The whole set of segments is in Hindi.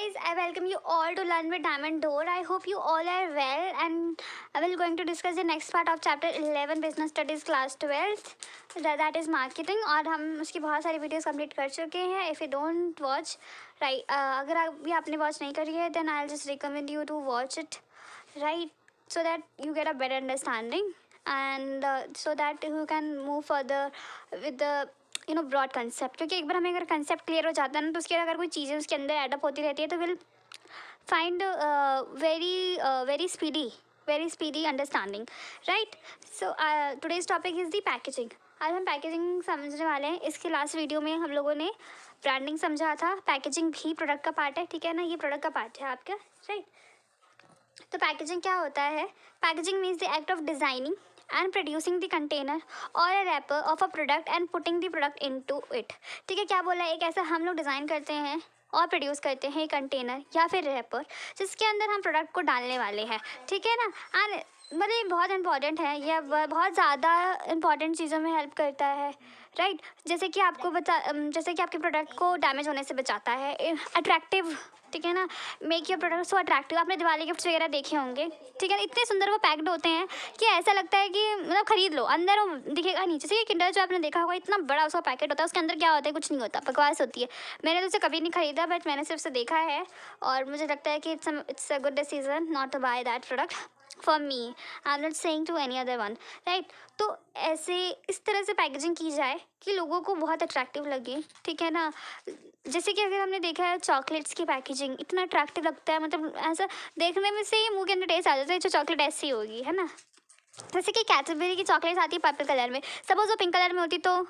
guys, I welcome you all to Learn with Diamond Door. I hope you all are well, and I will going to discuss the next part of chapter 11 Business Studies class 12th, that is marketing. और हम उसकी बहुत सारी वीडियोस कंप्लीट कर चुके हैं. If you don't watch, right, अगर अभी आपने वॉच नहीं करी है, then I'll just recommend you to watch it, right, so that you get a better understanding and so that you can move further with the broad concept. क्योंकि एक बार हमें अगर कंसेप्ट क्लियर हो जाता है ना, तो उसके अगर कोई चीज़ें उसके अंदर एडअप होती रहती है तो will find very speedy understanding, right. So today's topic is the packaging. आज हम पैकेजिंग समझने वाले हैं. इसके लास्ट वीडियो में हम लोगों ने ब्रांडिंग समझा था. पैकेजिंग भी प्रोडक्ट का पार्ट है, ठीक है ना. ये प्रोडक्ट का पार्ट है आपका, राइट. तो पैकेजिंग क्या होता है? Packaging means the act of designing and producing the container or a wrapper of a product and putting the product into it. ठीक है, क्या बोला है? एक ऐसा हम लोग डिज़ाइन करते हैं और प्रोड्यूस करते हैं कंटेनर या फिर रैपर जिसके अंदर हम प्रोडक्ट को डालने वाले हैं, ठीक है ना. एंड मतलब ये बहुत इंपॉर्टेंट है, ये बहुत ज़्यादा इंपॉर्टेंट चीज़ों में हेल्प करता है, राइट. जैसे कि आपके प्रोडक्ट को डैमेज होने से बचाता है. अट्रैक्टिव, ठीक है ना. Make your product so attractive. आपने दिवाली गिफ्ट्स वगैरह देखे होंगे, ठीक है ना. इतने सुंदर वो पैक्ड होते हैं कि ऐसा लगता है कि मतलब खरीद लो. अंदर वो दिखेगा नहीं. जैसे कि किंडर जो आपने देखा होगा, इतना बड़ा उसका पैकेट होता है, उसके अंदर क्या होता है? कुछ नहीं होता, बकवास होती है. मैंने तो उसे कभी नहीं खरीदा, बट मैंने सिर्फ उसे देखा है और मुझे लगता है कि it's a good decision not to buy that product for me. I am not saying to any other one, right. तो ऐसे इस तरह से पैकेजिंग की जाए कि लोगों को बहुत अट्रैक्टिव लगे, ठीक है ना. जैसे कि अगर हमने देखा है चॉकलेट्स की पैकेजिंग, इतना अट्रैक्टिव लगता है, मतलब ऐसा देखने में से ही मुंह के अंदर टेस्ट आ जाता है जो चॉकलेट ऐसी होगी, है ना. जैसे कि कैडबरी की चॉकलेट्स आती है पर्पल कलर में. सपोज वो पिंक कलर में होती तो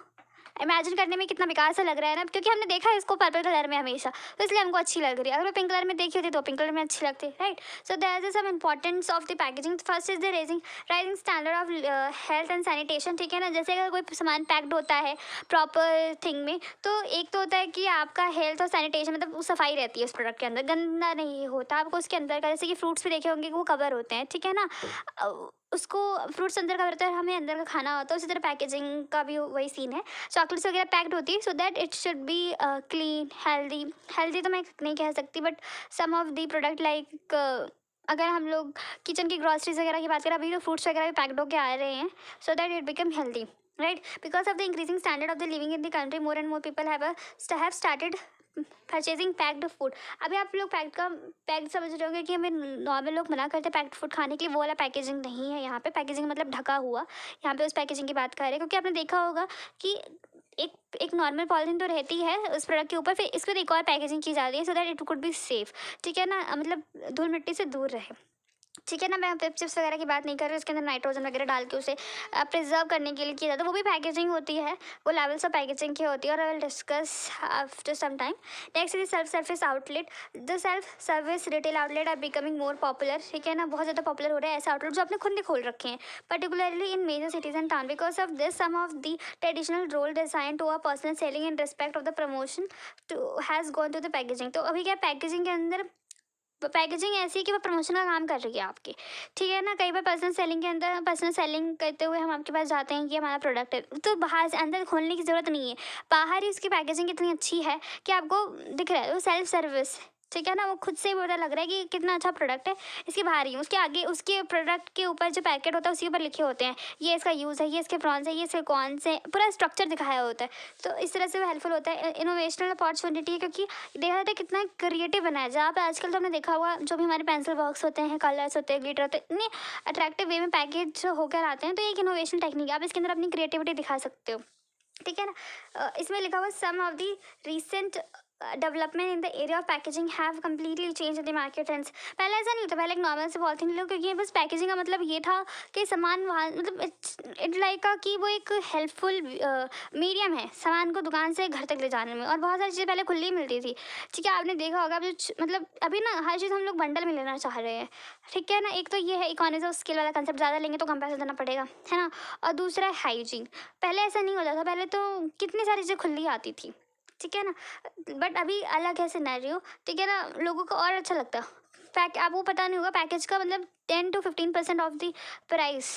इमेजिन करने में कितना बेकार सा लग रहा है ना, क्योंकि हमने देखा है इसको पर्पल कलर में हमेशा, तो इसलिए हमको अच्छी लग रही है. अगर वो पिंक कलर में देखी होती तो पिंक कलर में अच्छी लगती, right. So there is some importance of the packaging. First is the rising standard of health and sanitation, ठीक है ना. जैसे अगर कोई सामान पैक्ड होता है प्रॉपर थिंग में, तो एक तो होता है कि आपका हेल्थ और सैनिटेशन, मतलब सफाई रहती है उस प्रोडक्ट के अंदर, गंदा नहीं होता आपको उसके अंदर का. जैसे कि फ्रूट्स भी देखे होंगे कि वो कवर होते हैं, ठीक है ना. उसको फ्रूट्स अंदर कवर होता है, हमें अंदर का खाना होता है. उसी तरह पैकेजिंग का भी वही सीन है. चॉकलेट्स वगैरह पैक्ड होती है so that it should be clean, healthy तो मैं नहीं कह सकती, but some of the product like अगर हम लोग किचन की ग्रॉसरीज वगैरह की बात करें, अभी तो फ्रूट्स वगैरह भी पैक्ड होके आ रहे हैं सो that it become healthy, right. Because of the increasing standard of the living in the country, more and more people have started purchasing packed food. अभी आप लोग पैक्ड समझ रहे होंगे कि हमें नॉर्मल लोग मना करते हैं पैक्ड फूड खाने के लिए. वो वाला पैकेजिंग नहीं है यहाँ पे. पैकेजिंग मतलब ढका हुआ. यहाँ पे उस पैकेजिंग की बात कर रहे हैं, क्योंकि आपने देखा होगा कि एक नॉर्मल पॉलिथीन तो रहती है उस प्रोडक्ट के ऊपर, फिर इस पर एक और पैकेजिंग की जाती है so that it could be safe, ठीक है ना. मतलब धूल मिट्टी से दूर रहे, ठीक है ना. मैं चिप्स वगैरह की बात नहीं कर रही. उसके अंदर नाइट्रोजन वगैरह डाल के उसे प्रिजर्व करने के लिए किया जाता है. वो भी पैकेजिंग होती है. वो लेवल्स ऑफ पैकेजिंग की होती है और I will discuss after some time. Next is self service outlet. The self service retail outlet are becoming more popular, ठीक है ना. बहुत ज़्यादा पॉपुलर हो रहे हैं ऐसे आउटलेट जो आपने खुद ने खोल रखे हैं, particularly in major cities and town. Because of this some of the traditional role design to a personal selling in respect of the promotion to has gone to the packaging. तो अभी क्या पैकेजिंग के अंदर पैकेजिंग ऐसी है कि वो प्रमोशन का काम कर रही है आपके, ठीक है ना. कई बार पर्सनल सेलिंग के अंदर पर्सनल सेलिंग करते हुए हम आपके पास जाते हैं कि हमारा प्रोडक्ट है, तो बाहर से अंदर खोलने की ज़रूरत नहीं है. बाहर ही उसकी पैकेजिंग इतनी अच्छी है कि आपको दिख रहा है. वो सेल्फ सर्विस, ठीक है ना. वो खुद से ही पता लग रहा है कि कितना अच्छा प्रोडक्ट है. इसके बाहर ही उसके आगे उसके प्रोडक्ट के ऊपर जो पैकेट होता है उसके ऊपर लिखे होते हैं ये इसका यूज़ है, ये इसके प्रॉन्स है, ये इसके कौन से, पूरा स्ट्रक्चर दिखाया होता है. तो इस तरह से वो हेल्पफुल होता है. इनोवेशनल अपॉर्चुनिटी है, क्योंकि देखा जाता है कितना क्रिएटिव बनाया जहाँ पे आजकल तो हमने देखा हुआ जो भी हमारे पेंसिल बॉक्स होते हैं, कलर्स होते हैं, ग्लिटर होते हैं, इतने अट्रैक्टिव वे में पैकेज होकर आते हैं. तो एक इनोवेशन टेक्निक है. आप इसके अंदर अपनी क्रिएटिविटी दिखा सकते हो, ठीक है ना. इसमें लिखा हुआ some of the recent development in the area of packaging have completely change the market trends. पहले ऐसा नहीं होता. पहले एक नॉर्मल से पॉलिथीन लो, क्योंकि बस पैकेजिंग का मतलब ये था कि सामान वहाँ मतलब इट लाइक का कि वो एक हेल्पफुल मीडियम है सामान को दुकान से घर तक ले जाने में. और बहुत सारी चीज़ें पहले खुली मिलती थी, ठीक है. आपने देखा होगा अभी मतलब अभी ना हर चीज़ हम लोग बंडल में लेना चाह रहे हैं, ठीक है ना. एक तो ये है इकोनॉमीज ऑफ स्केल वाला कंसेप्ट, ज़्यादा लेंगे तो कम पैसा देना पड़ेगा, है ना. और दूसरा है हाइजीन. पहले ऐसा नहीं होता था. पहले तो कितनी सारी चीज़ें खुली आती थी, ठीक है ना. बट अभी अलग है सिनेरियो, ठीक है ना. लोगों को और अच्छा लगता है आपको पता नहीं होगा पैकेज का मतलब 10 to 15% of the price,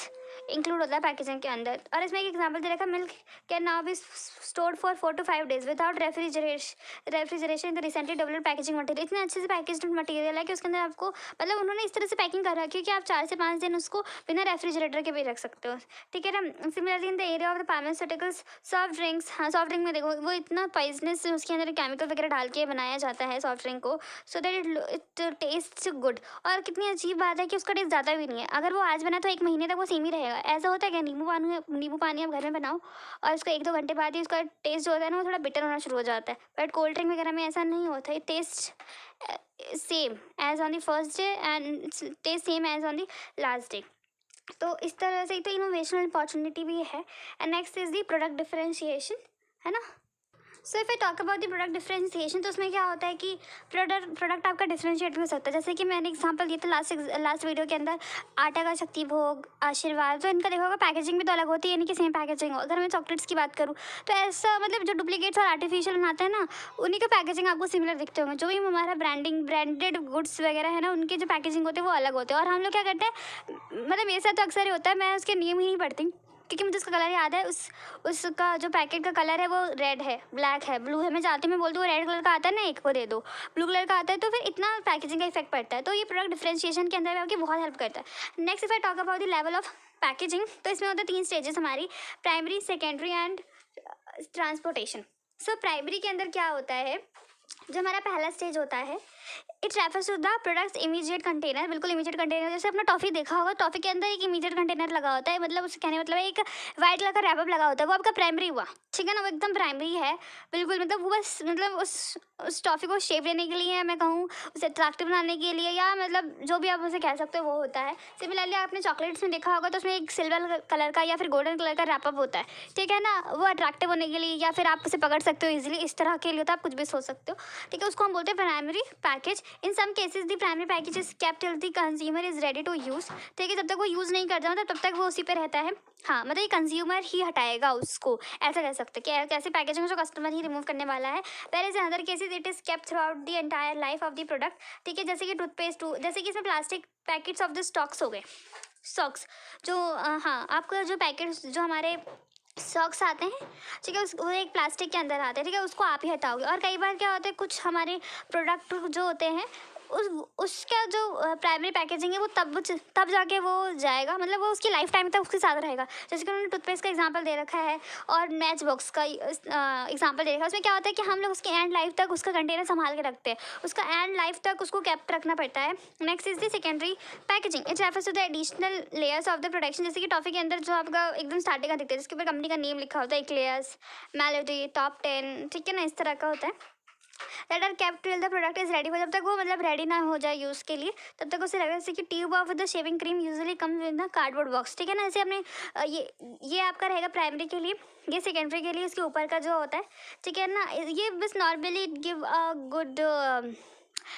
include होता है पैकेजिंग के अंदर। और इसमें एक एग्जांपल दे रखा है, milk can now be stored for 4 to 5 days without refrigeration in the recently developed packaging material. इतने अच्छे से पैकेज्ड मटेरियल है कि उसके अंदर आपको मतलब उन्होंने इस तरह से पैकिंग कर रखी है कि आप 4 से 5 दिन उसको बिना रेफ्रिजरेटर के भी रख सकते हो, ठीक है ना। Similarly in the area of the pharmaceuticals, soft drinks, हाँ सॉफ्ट ड्रिंक में देखो वो इतना पॉइजनस उसके अंदर केमिकल वगैरह डाल के बनाया जाता है सॉफ्ट ड्रिंक को, सो दैट इट टेस्ट गुड। और कितनी अजीब बात है कि उसका टेस्ट ज़्यादा भी नहीं है, अगर वो आज बना तो 1 महीने तक वो सेम ही रहेगा। ऐसा होता है क्या, नींबू पानी आप घर में बनाओ और उसको 1-2 घंटे बाद ही उसका टेस्ट जो होता है ना वो थोड़ा बिटर होना शुरू हो जाता है, बट कोल्ड ड्रिंक वगैरह में ऐसा नहीं होता है। Test same as on the first day and test same as on the last day. तो इस तरह से तो इनोवेशनल अपॉर्चुनिटी भी है। And next is the product differentiation, है ना। So if I talk about the product differentiation, तो उसमें क्या होता है कि प्रोडक्ट आपका डिफरेंशिएट भी हो सकता है। जैसे कि मैंने एग्जांपल दिया था लास्ट वीडियो के अंदर, आटा का शक्ति भोग, आशीर्वाद, तो इनका देखा होगा पैकेजिंग भी तो अलग होती है, यानी कि सेम पैकेजिंग हो। अगर मैं चॉकलेट्स की बात करूँ तो ऐसा मतलब जो डुप्लीकेट्स और आर्टिफिशियल बनाते हैं ना, उन्हीं का पैकेजिंग आपको सिमिलर दिखते होंगे। जो भी हमारा ब्रांडेड गुड्स वगैरह है ना, उनके जो पैकेजिंग होते हैं वो अलग होते हैं। और हम लोग क्या करते हैं, मतलब मेरे साथ तो अक्सर ही होता है, मैं उसके नियम ही नहीं पढ़ती, क्योंकि मुझे उसका कलर याद है। उसका जो पैकेट का कलर है वो रेड है, ब्लैक है, ब्लू है। मैं चाहती हूँ, मैं बोलती हूँ रेड कलर का आता है ना, एक को दे दो, ब्लू कलर का आता है, तो फिर इतना पैकेजिंग का इफेक्ट पड़ता है। तो ये प्रोडक्ट डिफरेंशिएशन के अंदर आपकी बहुत हेल्प करता है। Next if I talk about the level of packaging, तो इसमें होता है 3 स्टेजेस हमारी, primary, secondary and transportation. So primary के अंदर क्या होता है, जो हमारा पहला स्टेज होता है, it refers to the products immediate container. बिल्कुल इमीडिएट कंटेनर, जैसे अपना टॉफ़ी देखा होगा, टॉफ़ी के अंदर एक इमीडिएट कंटेनर लगा होता है, मतलब उससे कहने मतलब एक वाइट कलर का रैपअप लगा होता है, वो आपका प्राइमरी हुआ, ठीक है ना। वो एकदम प्राइमरी है बिल्कुल, मतलब वो बस मतलब उस टॉफ़ी को शेप देने के लिए, मैं कहूँ उसे अट्रैक्टिव बनाने के लिए, या मतलब जो भी आप उसे कह सकते हो वो होता है। सिमिलरली आपने चॉकलेट्स में देखा होगा तो उसमें एक सिल्वर कलर का या फिर गोल्डन कलर का रैपअप होता है, ठीक है ना। वो अट्रैक्टिव होने के लिए, या फिर आप उसे पकड़ सकते हो ईजिली, इस तरह के लिए होता है, आप कुछ भी सोच सकते हो, ठीक है। उसको हम बोलते हैं primary package. In some cases the primary package is kept till the consumer is ready to use, ठीक है। जब तक वो यूज़ नहीं करता मतलब तब तक वो उसी पे रहता है, हाँ, मतलब ये कंज्यूमर ही हटाएगा उसको, ऐसा कह सकते हैं कि ऐसी पैकेजिंग जो कस्टमर ही रिमूव करने वाला है। Where is another cases it is kept throughout the entire life of the product, ठीक है। जैसे कि टूथपेस्ट, जैसे कि इसमें plastic packets of the stocks हो गए, सॉक्स जो हाँ, आपको जो पैकेट्स जो हमारे सॉक्स आते हैं, ठीक है, वो एक प्लास्टिक के अंदर आते हैं, ठीक है, उसको आप ही हटाओगे। और कई बार क्या होता है, कुछ हमारे प्रोडक्ट जो होते हैं उसका जो प्राइमरी पैकेजिंग है वो तब जाके वो जाएगा, मतलब वो उसकी लाइफ टाइम तक उसके साथ रहेगा। जैसे कि उन्होंने टूथपेस्ट का एग्जांपल दे रखा है और मैच बॉक्स का एग्जांपल दे रखा है। उसमें क्या होता है कि हम लोग उसके एंड लाइफ तक उसका कंटेनर संभाल के रखते हैं, उसका एंड लाइफ तक उसको कैप्ट रखना पड़ता है। Next is the secondary packaging, it refers to the additional layers of the production. जैसे कि टॉफी के अंदर जो आपका एकदम स्टार्टिंग का दिखता है, जिसके ऊपर कंपनी का नेम लिखा होता है, एक्लेयर्स, मेलोडी, टॉप 10, ठीक है ना, इस तरह का होता है। That are kept till the product is ready, जब तक वो मतलब रेडी ना हो जाए यूज़ के लिए तब तक उसे रखें। जैसे कि tube of the shaving cream usually comes with the cardboard box, ठीक है ना। जैसे आपने ये आपका रहेगा प्राइमरी के लिए, ये सेकेंडरी के लिए इसके ऊपर का जो होता है, ठीक है ना। ये बस normally give a good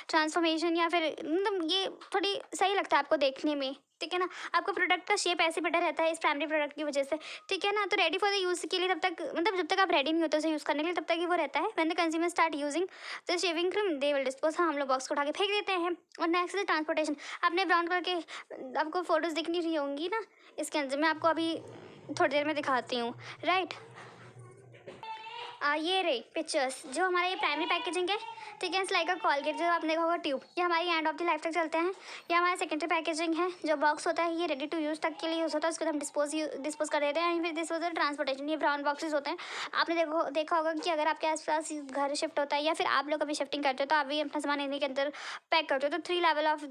transformation, या फिर मतलब ये थोड़ी सही लगता है आपको देखने में, ठीक है ना। आपका प्रोडक्ट का शेप ऐसे बेटर रहता है इस प्राइमरी प्रोडक्ट की वजह से, ठीक है ना। तो रेडी फॉर द यूज़ के लिए तब तक, मतलब जब तक आप रेडी नहीं होते उसे यूज़ करने के लिए तब तक ही वो रहता है। When the consumer start using the shaving cream they will dispose, हम लोग बॉक्स को उठा के फेंक देते हैं। और नेक्स्ट इज ट्रांसपोर्टेशन। आपने ब्राउन कलर के आपको फोटोज़ दिख नहीं रही होंगी ना इसके अंदर, मैं आपको अभी थोड़ी देर में दिखाती हूँ, राइट। ये रही पिक्चर्स, जो हमारा ये प्राइमरी पैकेजिंग है, ठीक है। इट्स लाइक अ कॉलगेट, जो आपने देखा होगा ट्यूब, ये हमारी एंड ऑफ द लाइफ तक चलते हैं। ये हमारा सेकेंडरी पैकेजिंग है, जो बॉक्स होता है ये रेडी टू यूज़ तक के लिए यूज़ होता है, उसको हम डिस्पोज कर देते हैं। फिर दिस होता है ट्रांसपोर्टेशन, ये ब्राउन बॉक्सेस होते हैं। आपने देखा होगा कि अगर आपके आसपास घर शिफ्ट होता है या फिर आप लोग कभी शिफ्टिंग करते हो तो आप भी अपना सामान इन्हीं के अंदर पैक करते हो। तो 3 लेवल ऑफ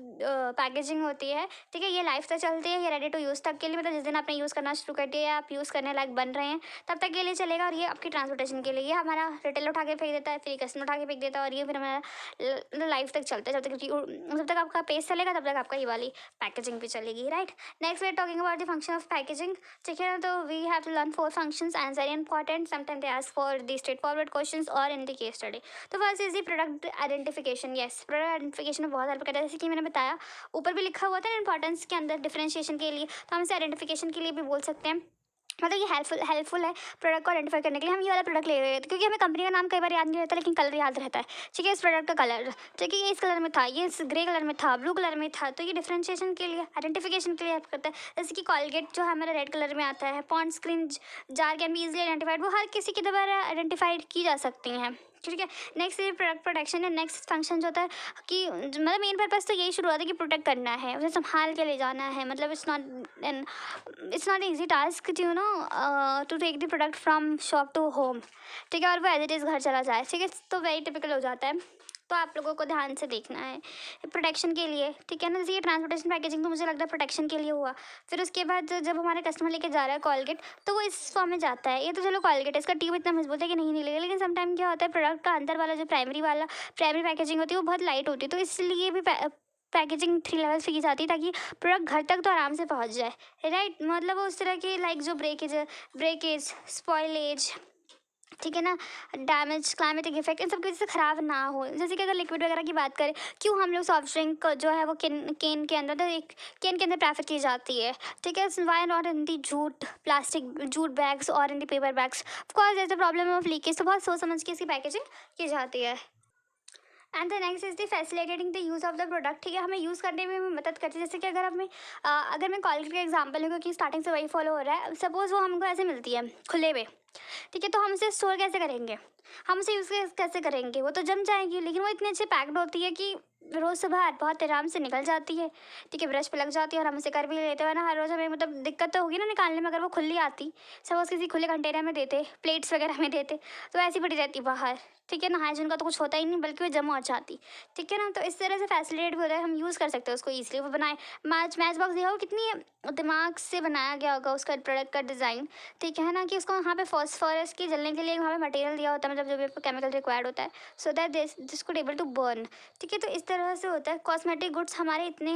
पैकेजिंग होती है, ठीक है। ये लाइफ तक चलती है, ये रेडी टू यूज़ तक के लिए, मतलब जिस दिन आपने यूज़ करना शुरू कर दिया या आप यूज़ करने लायक बन रहे हैं तब तक के लिए चलेगा। और ये आपकी ट्रांसपोर्टेशन के लिए, ये हमारा रिटेल उठा के फेंक देता है, फिर कस्टमर उठा के फेंक देता है, और ये फिर हमारा लाइफ तक चलता है। जब तक आपका पेज चलेगा तब तक आपका ये वाली पैकेजिंग भी चलेगी, right. Next we are talking about the function of packaging, ठीक है। तो we have to learn 4 functions and very important, sometime they ask for the straight forward questions और इन द केस स्टडी। तो first is the product identification. Yes, product identification में बहुत हेल्प करता है, जैसे कि मैंने बताया ऊपर भी लिखा हुआ था ना इंपॉर्टेंस के अंदर डिफरेंशिएशन के लिए, तो हम इसे आइडेंटिफिकेशन के लिए भी बोल सकते हैं। मतलब ये हेल्पफुल है प्रोडक्ट को आइडेंटिफाई करने के लिए। हम ये वाला प्रोडक्ट ले रहे थे क्योंकि हमें कंपनी का नाम कई बार याद नहीं रहता, लेकिन कलर याद रहता है। ठीक है, इस प्रोडक्ट का कलर, ठीक है, ये इस कलर में था, ये इस ग्रे कलर में था, ब्लू कलर में था, तो ये डिफ्रेंशिएशन के लिए, आइडेंटिफिकेशन के लिए हेल्प करता है। जैसे कि कॉलगेट जो है हमारा रेड कलर में आता है, Pond's cream jar can be easily identified, वो हर किसी के द्वारा आइडेंटिफाइड की जा सकती हैं। ठीक है, नेक्स्ट ये प्रोडक्ट प्रोटेक्शन है। नेक्स्ट फंक्शन जो होता है कि मतलब मेन पर्पज़ तो यही शुरू होता है कि प्रोटेक्ट करना है, उसे संभाल के ले जाना है। मतलब it's not easy task to take the product from shop to home. ठीक है, और वो एज इट इज़ घर चला जाए। ठीक है, तो वेरी टिपिकल हो जाता है, तो आप लोगों को ध्यान से देखना है प्रोटेक्शन के लिए। ठीक है ना, जैसे ये ट्रांसपोर्टेशन पैकेजिंग तो मुझे लगता है प्रोटेक्शन के लिए हुआ। फिर उसके बाद जब हमारा कस्टमर लेके जा रहा है कॉलगेट, तो वो इस फॉर्म में जाता है। ये तो चलो कॉलगेट है, इसका ट्यूब इतना मजबूत है कि नहीं लगेगा, लेकिन समटाइम क्या होता है प्रोडक्ट का अंदर वाला जो प्राइमरी पैकेजिंग होती है वो बहुत लाइट होती है, तो इसलिए भी पैकेजिंग 3 लेवल्स पे की जाती है ताकि प्रोडक्ट घर तक तो आराम से पहुंच जाए। राइट, मतलब वो उस तरह के लाइक जो ब्रेकेज स्पॉइलेज, ठीक है ना, डैमेज, क्लाइमेटिक इफेक्ट, इन सब की वजह से ख़राब ना हो। जैसे कि अगर लिक्विड वगैरह की बात करें, क्यों हम लोग सॉफ्ट ड्रिंक जो है वो केन के अंदर, तो एक केन के अंदर प्रेफर की जाती है। ठीक है, why not in the plastic jute bags और in the paper bags. Of course there is the problem of leakage, तो बहुत सोच समझ के इसकी पैकेजिंग की जाती है। And the next is the facilitating the use of the product. ठीक है, हमें यूज़ करने में मदद करती है। जैसे कि अगर मैं कॉलगेट का एग्जांपल लूँ, क्योंकि स्टार्टिंग से वही फॉलो हो रहा है, सपोज़ वो हमको ऐसे मिलती है खुले में। ठीक है, तो हम उसे स्टोर कैसे करेंगे, हम उसे यूज़ कैसे करेंगे, वो तो जम जाएगी, लेकिन वो इतने अच्छे पैक्ड होती है कि रोज़ सुबह बहुत आराम से निकल जाती है। ठीक है, ब्रश पे लग जाती है और हम उसे कर भी लेते हैं ना हर रोज़। हमें मतलब दिक्कत तो होगी ना निकालने में, अगर वो खुली आती, सपोज किसी खुले कंटेनर में देते, प्लेट्स वगैरह में देते, तो ऐसी पड़ी रहती बाहर। ठीक है ना, हाइजीन का तो कुछ होता ही नहीं, बल्कि वो जमा हो जाती। ठीक है ना, तो इस तरह से फैसिलिटेट भी होता है, हम यूज़ कर सकते हैं उसको ईजिली। वो बनाए मैच बॉक्स देखा हो, कितनी दिमाग से बनाया गया होगा उसका प्रोडक्ट का डिज़ाइन। ठीक है ना, कि उसको वहाँ पे फॉस्फोरस की जलने के लिए वहाँ पे मटेरियल दिया होता है, मतलब जो भी केमिकल रिक्वायर्ड होता है, so that this could able to burn. ठीक है, तो इस तरह से होता है। कॉस्मेटिक गुड्स हमारे इतने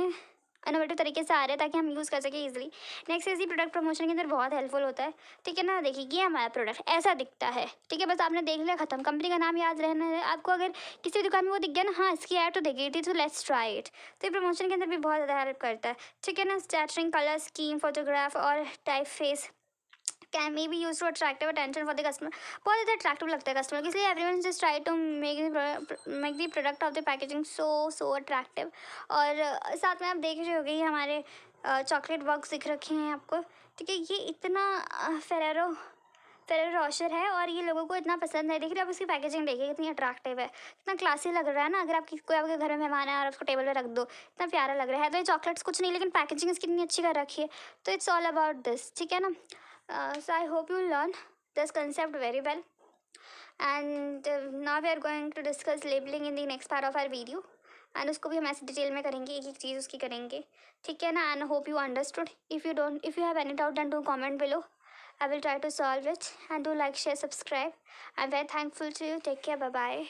इनोवेटिव तरीके से आ रहे हैं ताकि हम यूज़ कर सकें ईजिली। नेक्स्ट इसी प्रोडक्ट प्रमोशन के अंदर बहुत हेल्पफुल होता है। ठीक है ना, देखिए ये हमारा प्रोडक्ट ऐसा दिखता है। ठीक है, बस आपने देख लिया, खत्म। कंपनी का नाम याद रहना है आपको। अगर किसी भी दुकान में वो दिख गया ना, हाँ इसकी ऐड तो देखी थी, तो लेट्स ट्राई इट। तो ये प्रमोशन के अंदर भी बहुत ज़्यादा हेल्प करता है। ठीक है ना, स्टैटरिंग, कलर स्कीम, फोटोग्राफ और type face can may be use to attractive attention for the customer. बहुत ज़्यादा अट्रैक्टिव लगता है कस्टमर को, इसलिए everyone just try to make the product of the packaging so attractive. और साथ में आप देख रहे होंगे हमारे चॉकलेट बॉक्स दिख रखे हैं आपको। ठीक है, ये इतना फेरेरो रोशर है और ये लोगों को इतना पसंद है। देखिए आप इसकी पैकेजिंग देखिए कितनी अट्रैक्टिव है, इतना क्लासी लग रहा है ना। अगर आपकी कोई आपके घर में मेहमान है और उसको टेबल पे रख दो, इतना प्यारा लग रहा है। तो ये चॉकलेट्स कुछ नहीं, लेकिन पैकेजिंग इसकी इतनी अच्छी कर रखी है, तो इट्स ऑल अबाउट दिस। ठीक है ना, so I hope you learn this concept very well, and now we are going to discuss labeling in the next part of our video, and उसको भी हम ऐसे डिटेल में करेंगे, एक एक चीज़ उसकी करेंगे। ठीक है ना, and hope you understood. If you have any doubt, then do comment below. I will try to solve it, and do like, share, subscribe. I'm very thankful to you. Take care, bye bye.